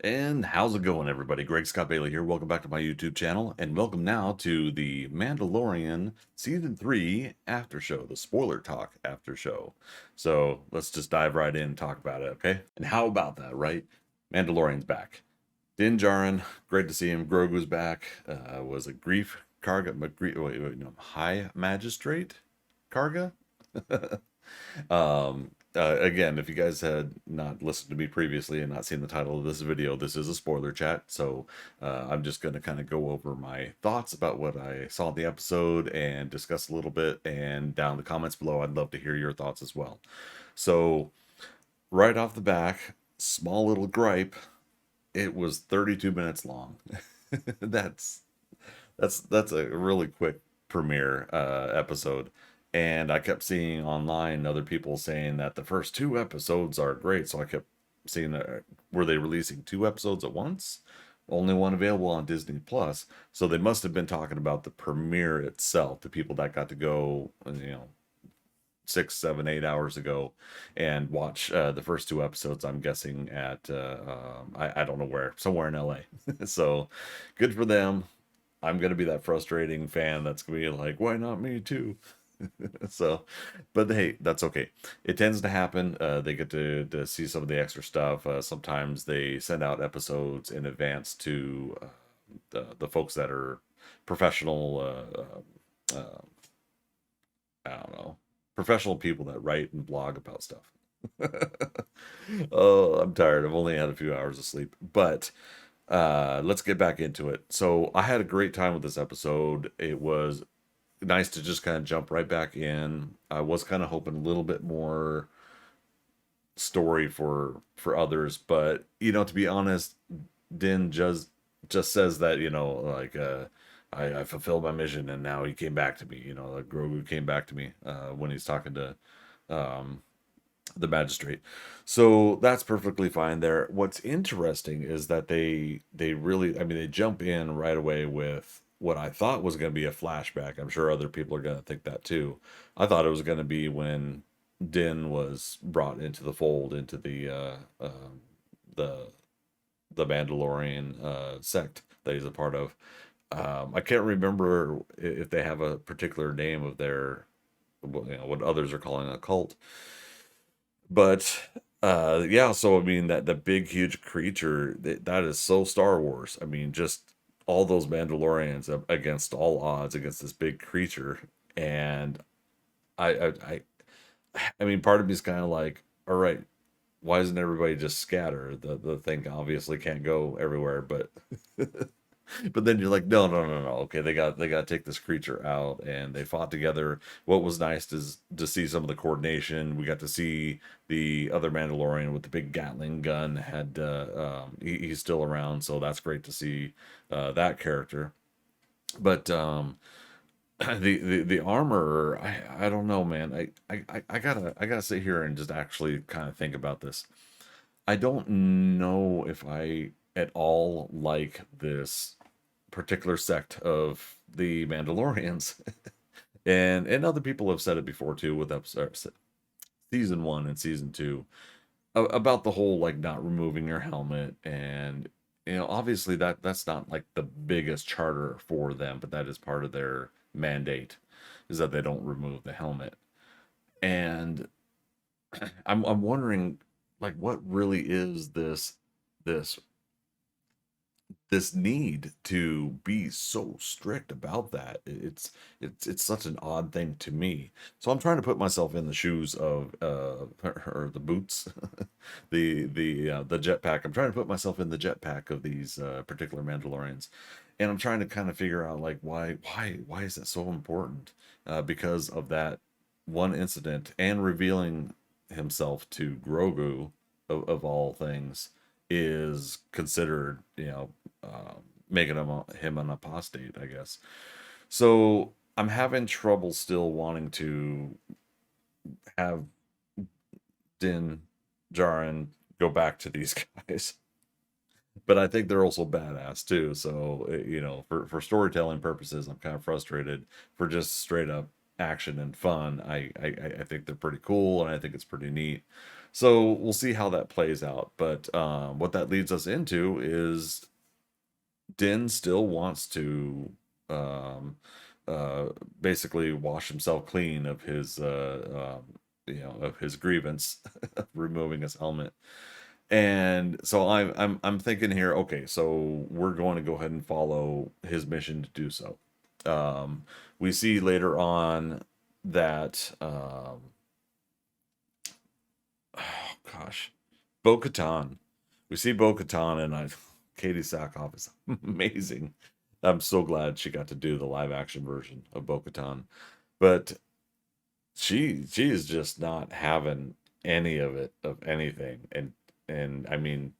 And how's it going, everybody? Greg Scott Bailey here. Welcome back to my YouTube channel, and welcome now to the Mandalorian Season 3 after show, the spoiler talk after show. So let's just dive right in and talk about it, okay? And how about that, right? Mandalorian's back. Din Djarin, great to see him. Grogu's back. Was it Grief Karga? No, High Magistrate Karga? Again, if you guys had not listened to me previously and not seen the title of this video, this is a spoiler chat. So I'm just going to kind of go over my thoughts about what I saw in the episode and discuss a little bit. And down in the comments below, I'd love to hear your thoughts as well. So, right off the back, small little gripe. It was 32 minutes long. that's that's a really quick premiere episode. And I kept seeing online other people saying that the first two episodes are great. So I kept seeing were they releasing two episodes at once? Only one available on Disney Plus. So they must have been talking about the premiere itself, the people that got to go, 6, 7, 8 hours ago and watch the first two episodes. I'm guessing at I don't know where, somewhere in LA. So good for them. I'm gonna be that frustrating fan that's gonna be like, why not me too? So, but hey, that's okay. It tends to happen. They get to see some of the extra stuff. Sometimes they send out episodes in advance to the folks that are professional. I don't know, professional people that write and blog about stuff. Oh, I'm tired. I've only had a few hours of sleep, but let's get back into it. So I had a great time with this episode. It was nice to just kind of jump right back in. I was kind of hoping a little bit more story for others, but to be honest, Din just says that like I fulfilled my mission and now he came back to me. Like Grogu came back to me when he's talking to um, the magistrate. So that's perfectly fine there. What's interesting is that they really, I mean, they jump in right away with what I thought was going to be a flashback. I'm sure other people are going to think that too. I thought it was going to be when Din was brought into the fold into the the Mandalorian sect that he's a part of. I can't remember if they have a particular name of their, what others are calling a cult, but yeah, so I mean that the big huge creature that is so Star Wars. I mean, just all those Mandalorians against all odds against this big creature. And I I I, I mean, part of me is kind of like, all right, why doesn't everybody just scatter? The thing obviously can't go everywhere, but but then you're like, no, no, no, no. Okay, they got to take this creature out, and they fought together. What was nice is to see some of the coordination. We got to see the other Mandalorian with the big Gatling gun. Had he's still around, so that's great to see that character. But the armor, I don't know, man. I gotta sit here and just actually kind of think about this. I don't know if I at all like this particular sect of the Mandalorians. And other people have said it before too with episode season 1 and season 2 about the whole like not removing your helmet. And obviously that's not like the biggest charter for them, but that is part of their mandate, is that they don't remove the helmet. And I'm wondering, like, what really is this this need to be so strict about that? It's such an odd thing to me. So I'm trying to put myself in the shoes of or the boots, the jetpack. I'm trying to put myself in the jetpack of these particular Mandalorians, and I'm trying to kind of figure out like why is that so important? Because of that one incident and revealing himself to Grogu, of all things, is considered, making him an apostate, I guess. So I'm having trouble still wanting to have Din Djarin go back to these guys, but I think they're also badass too. So for storytelling purposes, I'm kind of frustrated. For just straight up action and fun, I think they're pretty cool, and I think it's pretty neat. So we'll see how that plays out. But what that leads us into is Din still wants to um, uh, basically wash himself clean of his of his grievance, removing his helmet. And so I'm thinking here, okay, so we're going to go ahead and follow his mission to do so. We see later on that oh gosh, Bo-Katan. We see Bo-Katan, and Katie Sackhoff is amazing. I'm so glad she got to do the live action version of Bo-Katan, but she is just not having any of it of anything, and I mean,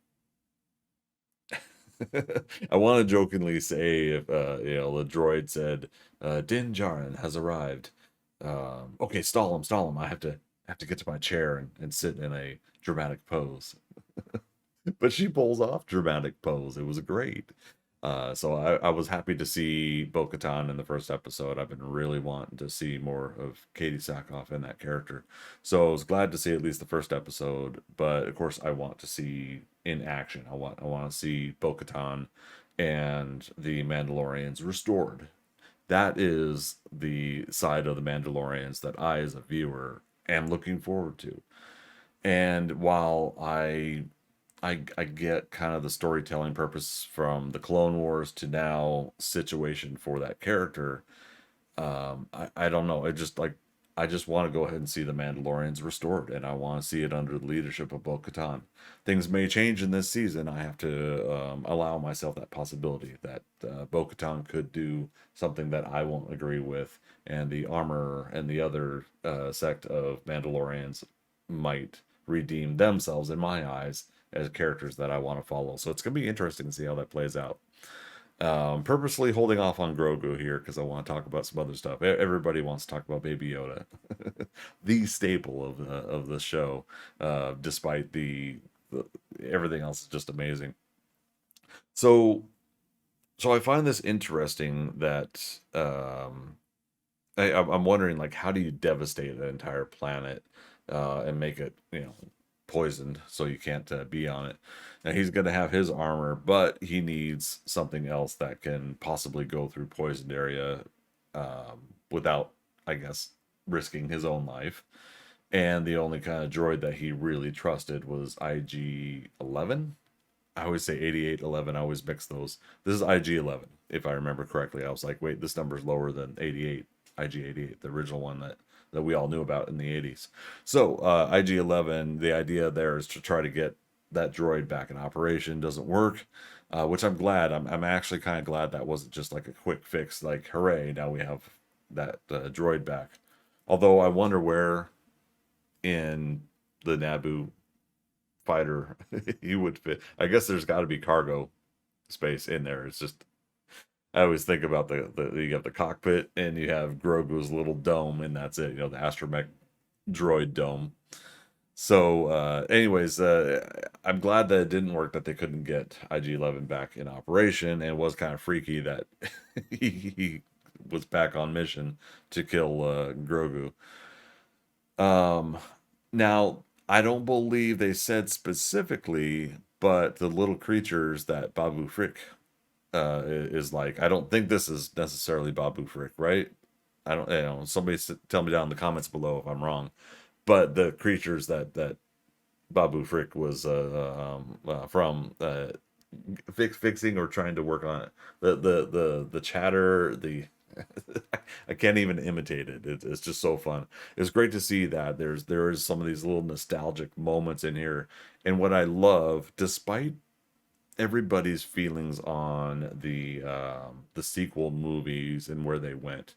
I want to jokingly say if the droid said Din Djarin has arrived. Okay, stall him. I have to get to my chair and sit in a dramatic pose. But she pulls off dramatic pose. It was great. So I was happy to see Bo-Katan in the first episode. I've been really wanting to see more of Katie Sackhoff in that character. So I was glad to see at least the first episode. But of course, I want to see in action. I want to see Bo-Katan and the Mandalorians restored. That is the side of the Mandalorians that I, as a viewer, am looking forward to. And while I get kind of the storytelling purpose from the Clone Wars to now situation for that character. I don't know. I just want to go ahead and see the Mandalorians restored, and I want to see it under the leadership of Bo-Katan. Things may change in this season. I have to allow myself that possibility that Bo-Katan could do something that I won't agree with, and the armor and the other sect of Mandalorians might redeem themselves in my eyes as characters that I want to follow. So it's going to be interesting to see how that plays out. Purposely holding off on Grogu here because I want to talk about some other stuff. Everybody wants to talk about Baby Yoda, the staple of the show, despite the everything else is just amazing. So so I find this interesting that I'm wondering, like, how do you devastate an entire planet and make it, poisoned so you can't be on it? Now he's going to have his armor, but he needs something else that can possibly go through poisoned area without, I guess, risking his own life. And the only kind of droid that he really trusted was IG-11. I always say 8811. I always mix those. This is IG-11, if I remember correctly. I was like, wait, this number is lower than 88, IG-88, the original one that we all knew about in the 80s. So IG-11, the idea there is to try to get that droid back in operation. Doesn't work, which I'm glad. I'm actually kind of glad that wasn't just like a quick fix. Like, hooray! Now we have that droid back. Although I wonder where in the Naboo fighter he would fit. I guess there's got to be cargo space in there. It's just I always think about the you have the cockpit and you have Grogu's little dome and that's it. The astromech droid dome. So, anyways, I'm glad that it didn't work. That they couldn't get IG-11 back in operation, and it was kind of freaky that he was back on mission to kill Grogu. Um, Now, I don't believe they said specifically, but the little creatures that Babu Frick is like, I don't think this is necessarily Babu Frick, right? I don't, somebody tell me down in the comments below if I'm wrong. But the creatures that Babu Frick was from fixing or trying to work on it, the chatter, the I can't even imitate it. It's just so fun. It's great to see that there is some of these little nostalgic moments in here. And what I love, despite everybody's feelings on the sequel movies and where they went,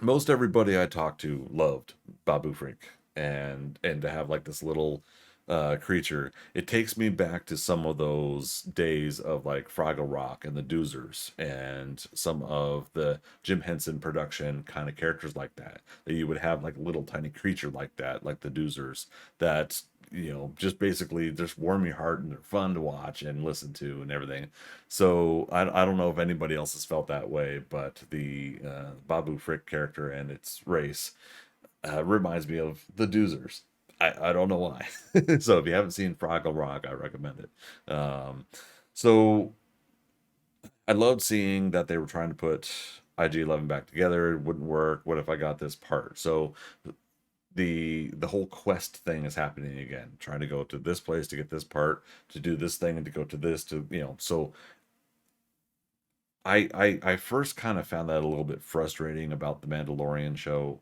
most everybody I talked to loved Babu Frick, and to have like this little creature, it takes me back to some of those days of like Fraggle Rock and the Doozers and some of the Jim Henson production kind of characters like that you would have, like little tiny creature like that, like the Doozers, that just basically just warm your heart and they're fun to watch and listen to and everything. So I don't know if anybody else has felt that way, but the Babu Frick character and its race reminds me of the Doozers. I don't know why. So if you haven't seen Fraggle Rock, I recommend it. So I loved seeing that they were trying to put IG-11 back together. It wouldn't work. What if I got this part? So the whole quest thing is happening again, trying to go to this place to get this part, to do this thing, and to go to this, to so I first kind of found that a little bit frustrating about the Mandalorian show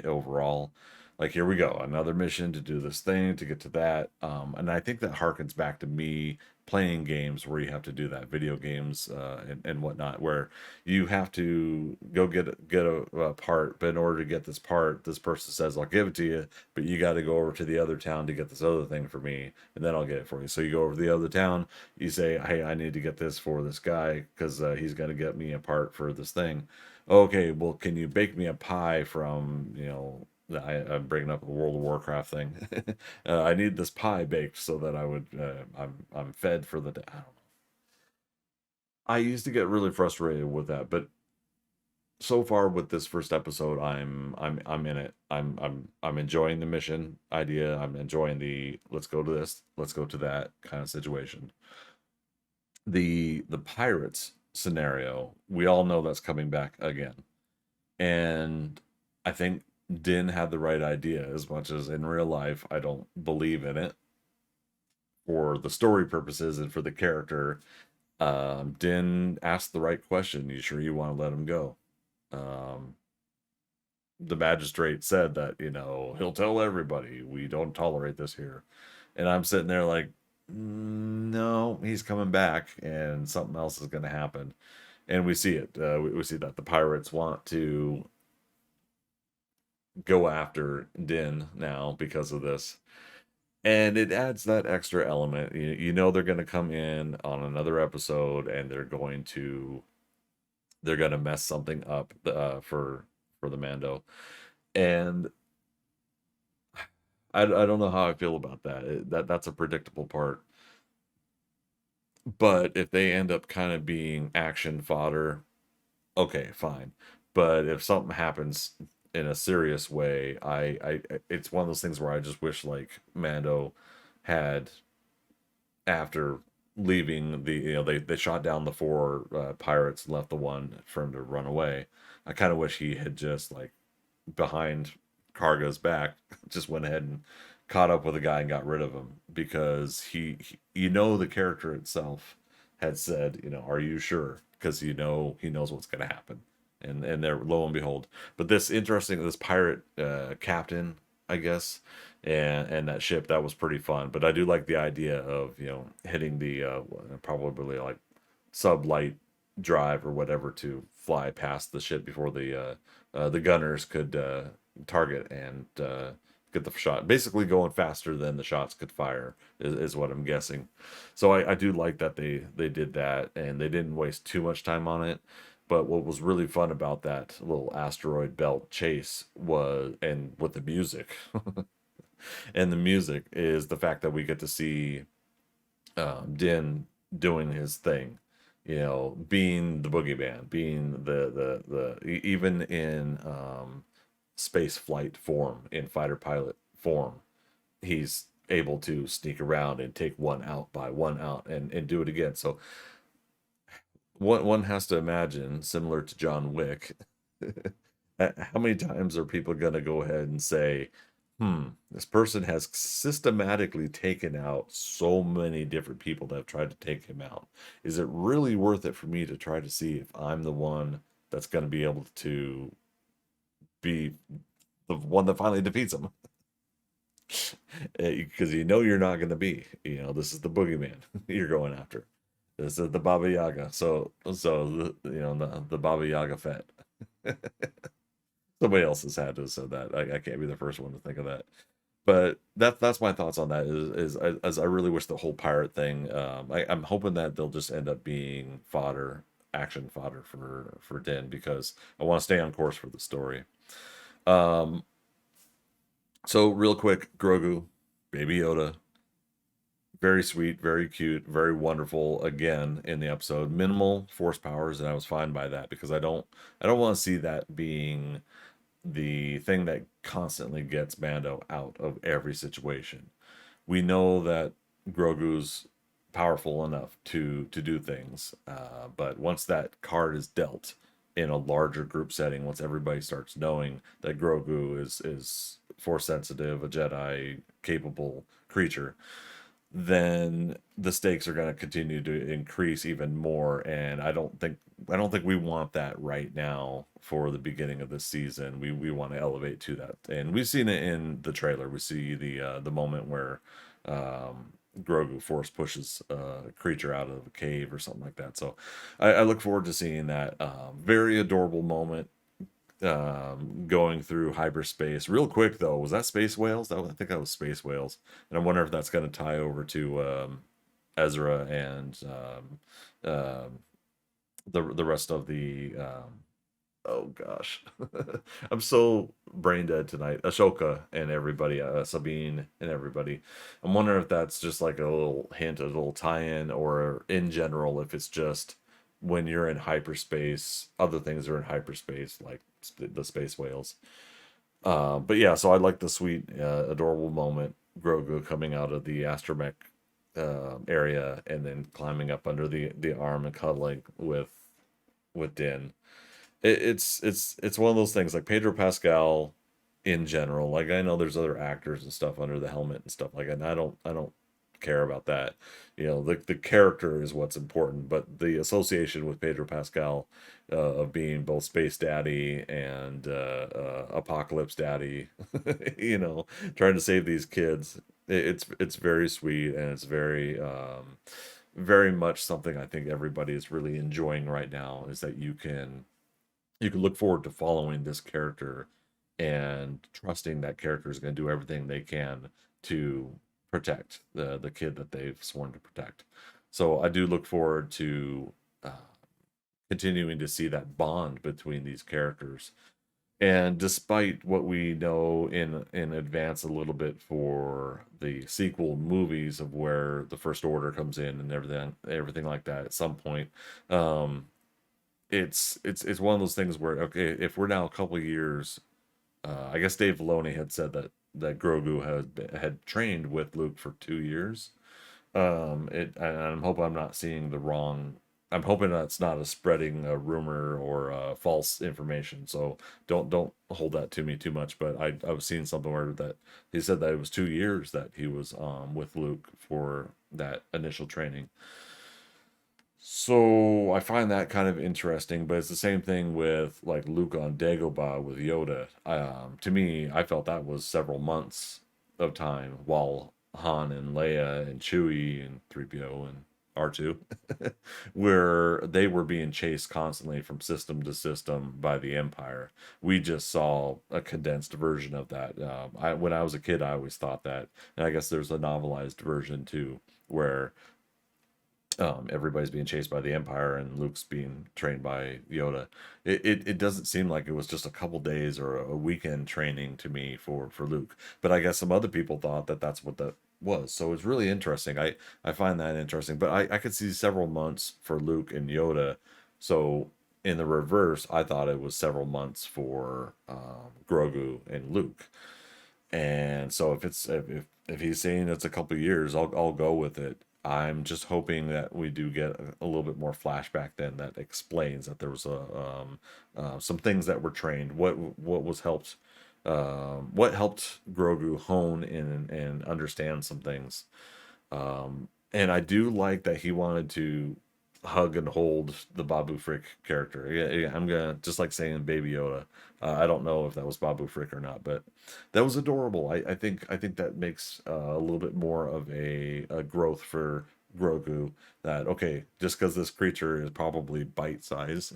overall. Like, here we go, another mission to do this thing to get to that. And I think that harkens back to me playing games where you have to do that, video games and whatnot, where you have to go get a part, but in order to get this part, this person says, I'll give it to you, but you got to go over to the other town to get this other thing for me, and then I'll get it for you. So you go over to the other town, you say, hey, I need to get this for this guy because he's going to get me a part for this thing. Okay, well, can you bake me a pie from, I'm bringing up the World of Warcraft thing. I need this pie baked so that I'm fed for the day. I don't know. I used to get really frustrated with that, but so far with this first episode, I'm in it. I'm enjoying the mission idea. I'm enjoying the let's go to this, let's go to that kind of situation. The pirates scenario, we all know that's coming back again. And I think Din had the right idea, as much as in real life I don't believe in it for the story purposes and for the character. Din asked the right question. You sure you want to let him go? Um, the magistrate said that, he'll tell everybody we don't tolerate this here. And I'm sitting there like, no, he's coming back and something else is going to happen. And we see it. We see that the pirates want to go after Din now because of this. And it adds that extra element. They're going to come in on another episode and they're going to mess something up for the Mando. And I don't know how I feel about that. That's a predictable part. But if they end up kind of being action fodder, okay, fine. But if something happens in a serious way, it's one of those things where I just wish like Mando had, after leaving they shot down the four pirates and left the one for him to run away. I kind of wish he had just like behind Karga's back just went ahead and caught up with the guy and got rid of him, because the character itself had said, are you sure? Because he knows what's going to happen, and there, lo and behold. But this pirate captain, I guess, and that ship, that was pretty fun. But I do like the idea of hitting the probably like sublight drive or whatever to fly past the ship before the gunners could target and get the shot. Basically, going faster than the shots could fire is what I'm guessing. So I do like that they did that and they didn't waste too much time on it. But what was really fun about that little asteroid belt chase was, and with the music, and the music is the fact that we get to see Din doing his thing, being the boogeyman, being even in space flight form, in fighter pilot form, he's able to sneak around and take one out and do it again. So one has to imagine, similar to John Wick, how many times are people going to go ahead and say, this person has systematically taken out so many different people that have tried to take him out. Is it really worth it for me to try to see if I'm the one that's going to be able to be the one that finally defeats him? Because you're not going to be. This is the boogeyman you're going after. This is the Baba Yaga. The Baba Yaga Fett. Somebody else has had to have said that. I can't be the first one to think of that. But that's my thoughts on that. As I really wish the whole pirate thing. I'm hoping that they'll just end up being action fodder for Din, because I want to stay on course for the story. Um, so real quick, Grogu, Baby Yoda, very sweet, very cute, very wonderful. Again, in the episode, minimal force powers, and I was fine by that, because I don't want to see that being the thing that constantly gets Mando out of every situation. We know that Grogu's powerful enough to do things, but once that card is dealt in a larger group setting, once everybody starts knowing that Grogu is force sensitive, a Jedi capable creature, then the stakes are going to continue to increase even more. And I don't think we want that right now for the beginning of this season. We want to elevate to that, and we've seen it in the trailer. We see the moment where Grogu force pushes a creature out of a cave or something like that. So I look forward to seeing that very adorable moment going through hyperspace. Real quick though, was that space whales? I think that was space whales, and I wonder if that's going to tie over to Ezra and the rest of the oh gosh, I'm so brain dead tonight. Ashoka and everybody, Sabine and everybody. I'm wondering if that's just like a little hint, a little tie-in, or in general, if it's just when you're in hyperspace, other things are in hyperspace, like the space whales. But yeah, so I like the sweet, adorable moment. Grogu coming out of the astromech area and then climbing up under the arm and cuddling with Din. It's one of those things like Pedro Pascal in general. Like I know there's other actors and stuff under the helmet and stuff like that. And I don't care about that. The character is what's important, but the association with Pedro Pascal of being both Space Daddy and Apocalypse Daddy, trying to save these kids. It's very sweet, and it's very much something I think everybody is really enjoying right now. Is that you can look forward to following this character and trusting that character is going to do everything they can to protect the kid that they've sworn to protect. So I do look forward to continuing to see that bond between these characters. And despite what we know in advance a little bit for the sequel movies of where the First Order comes in and everything like that at some point, um, it's one of those things where, okay, if we're now a couple of years, I guess Dave Filoni had said that Grogu had trained with Luke for 2 years. And I'm hoping I'm not seeing the wrong. I'm hoping that's not a spreading a rumor or false information. So don't hold that to me too much. But I was seeing something where that he said that it was 2 years that he was with Luke for that initial training. So I find that kind of interesting, but it's the same thing with like Luke on Dagobah with Yoda. To me, I felt that was several months of time while Han and Leia and Chewie and 3PO and R2 where they were being chased constantly from system to system by the Empire. We just saw a condensed version of that. When I was a kid, I always thought that, and I guess there's a novelized version too, where everybody's being chased by the Empire and Luke's being trained by Yoda. It doesn't seem like it was just a couple days or a weekend training to me for Luke. But I guess some other people thought that that's what that was. So it's really interesting. I find that interesting. But I could see several months for Luke and Yoda. So in the reverse, I thought it was several months for Grogu and Luke. And so if he's saying it's a couple years, I'll go with it. I'm just hoping that we do get a little bit more flashback then that explains that there was some things that were trained. What helped Grogu hone in and understand some things. And I do like that he wanted to hug and hold the Babu Frick character. Yeah, yeah, I'm gonna just like saying Baby Yoda. I don't know if that was Babu Frick or not, but that was adorable. I think that makes a little bit more of a growth for Grogu. That okay, just because this creature is probably bite size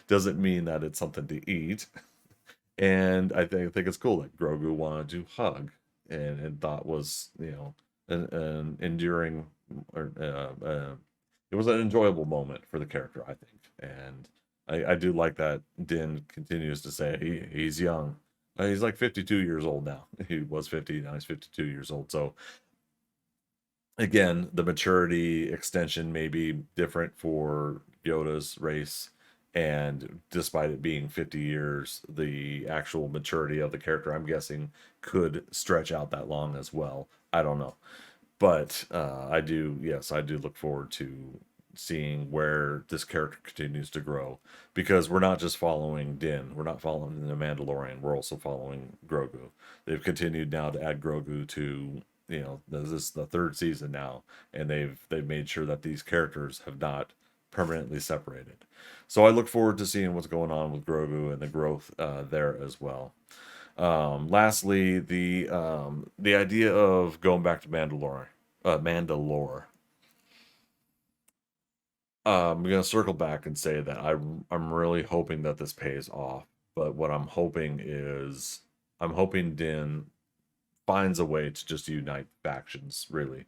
doesn't mean that it's something to eat. And I think it's cool that Grogu wanted to hug and thought was an enduring or it was an enjoyable moment for the character, I think. And I do like that Din continues to say he's young. He's like 52 years old now. He was 50, now he's 52 years old. So again, the maturity extension may be different for Yoda's race And despite it being 50 years, the actual maturity of the character, I'm guessing, could stretch out that long as well. I don't know. But I do, yes, I do look forward to seeing where this character continues to grow, because we're not just following Din, we're not following the Mandalorian, we're also following Grogu. They've continued now to add Grogu to, this is the third season now, and they've made sure that these characters have not permanently separated. So I look forward to seeing what's going on with Grogu and the growth there as well. Lastly, the idea of going back to Mandalore. I'm gonna circle back and say that I'm really hoping that this pays off. But what I'm hoping is, I'm hoping Din finds a way to just unite factions, really.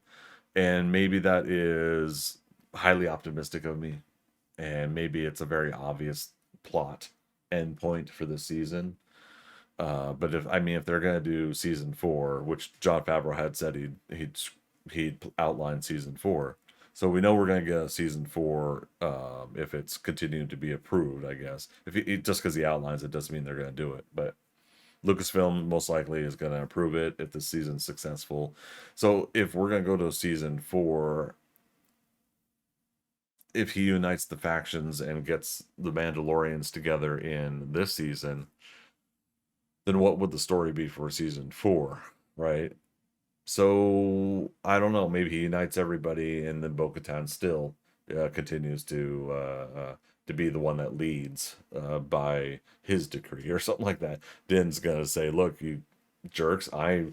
And maybe that is highly optimistic of me, and maybe it's a very obvious plot endpoint for this season. But if they're gonna do season four, which John Favreau had said he'd outlined season four, so we know we're gonna get a season four if it's continuing to be approved. I guess if just because he outlines it doesn't mean they're gonna do it, but Lucasfilm most likely is gonna approve it if the season's successful. So if we're gonna go to season four, if he unites the factions and gets the Mandalorians together in this season, then what would the story be for season four, right? So I don't know. Maybe he unites everybody, and then Bo-Katan still continues to be the one that leads by his decree or something like that. Din's gonna say, "Look, you jerks! I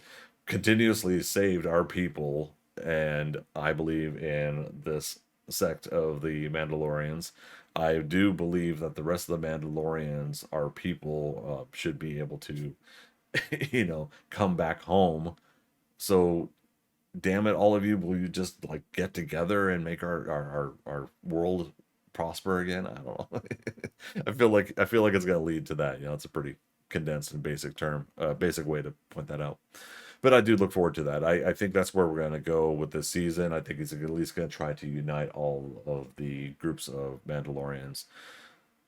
continuously saved our people, and I believe in this sect of the Mandalorians. I do believe that the rest of the Mandalorians, our people, should be able to, come back home. So, damn it, all of you, will you just like get together and make our world prosper again? I don't know. I feel like it's gonna lead to that. It's a pretty condensed and basic way to point that out. But I do look forward to that. I think that's where we're gonna go with this season. I think he's at least gonna try to unite all of the groups of Mandalorians.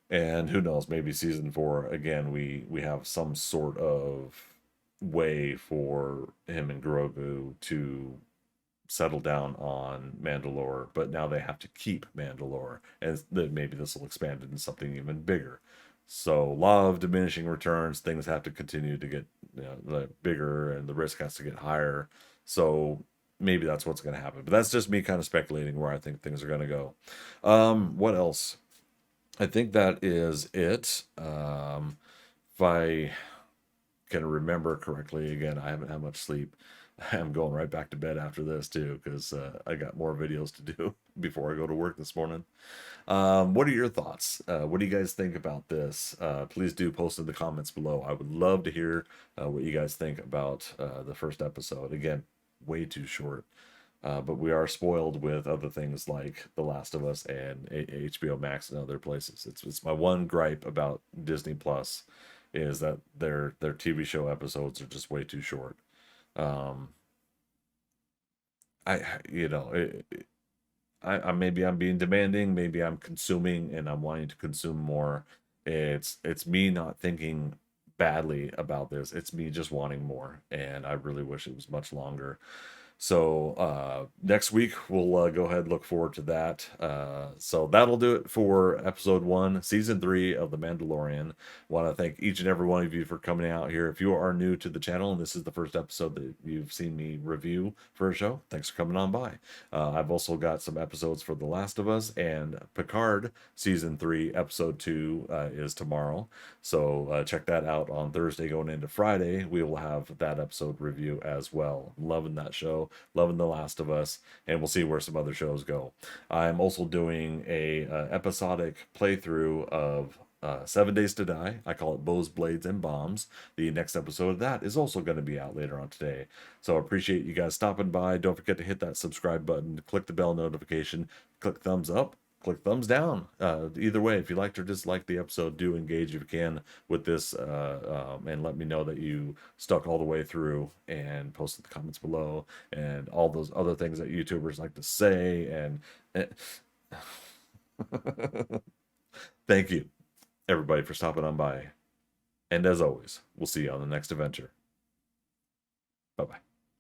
And who knows, maybe season four again, we have some sort of way for him and Grogu to settle down on Mandalore, but now they have to keep Mandalore, and then maybe this will expand into something even bigger. So law of diminishing returns, things have to continue to get bigger, and the risk has to get higher. So maybe that's what's going to happen. But that's just me kind of speculating where I think things are going to go. What else? I think that is it. If I can remember correctly, again, I haven't had much sleep. I'm going right back to bed after this too, because I got more videos to do before I go to work this morning. What are your thoughts? What do you guys think about this? Please do post in the comments below. I would love to hear what you guys think about the first episode. Again, way too short. But we are spoiled with other things like The Last of Us and HBO Max and other places. It's my one gripe about Disney Plus, is that their TV show episodes are just way too short. Um, I you know I maybe I'm being demanding, maybe I'm consuming and I'm wanting to consume more. It's me not thinking badly about this. It's me just wanting more, and I really wish it was much longer. So next week we'll go ahead and look forward to that. So that'll do it for episode one, season three of The Mandalorian. Want to thank each and every one of you for coming out here. If you are new to the channel and this is the first episode that you've seen me review for a show, thanks for coming on by. I've also got some episodes for The Last of Us and Picard season three, episode two is tomorrow. So check that out on Thursday going into Friday. We will have that episode review as well. Loving that show, loving The Last of Us, and we'll see where some other shows go. I'm also doing a episodic playthrough of 7 Days to Die. I call it Bows, Blades, and Bombs. The next episode of that is also going to be out later on today. So I appreciate you guys stopping by. Don't forget to hit that subscribe button, click the bell notification, click thumbs up, click thumbs down. Either way, if you liked or disliked the episode, do engage if you can with this, and let me know that you stuck all the way through, and post in the comments below, and all those other things that YouTubers like to say. And Thank you, everybody, for stopping on by. And as always, we'll see you on the next adventure. Bye bye.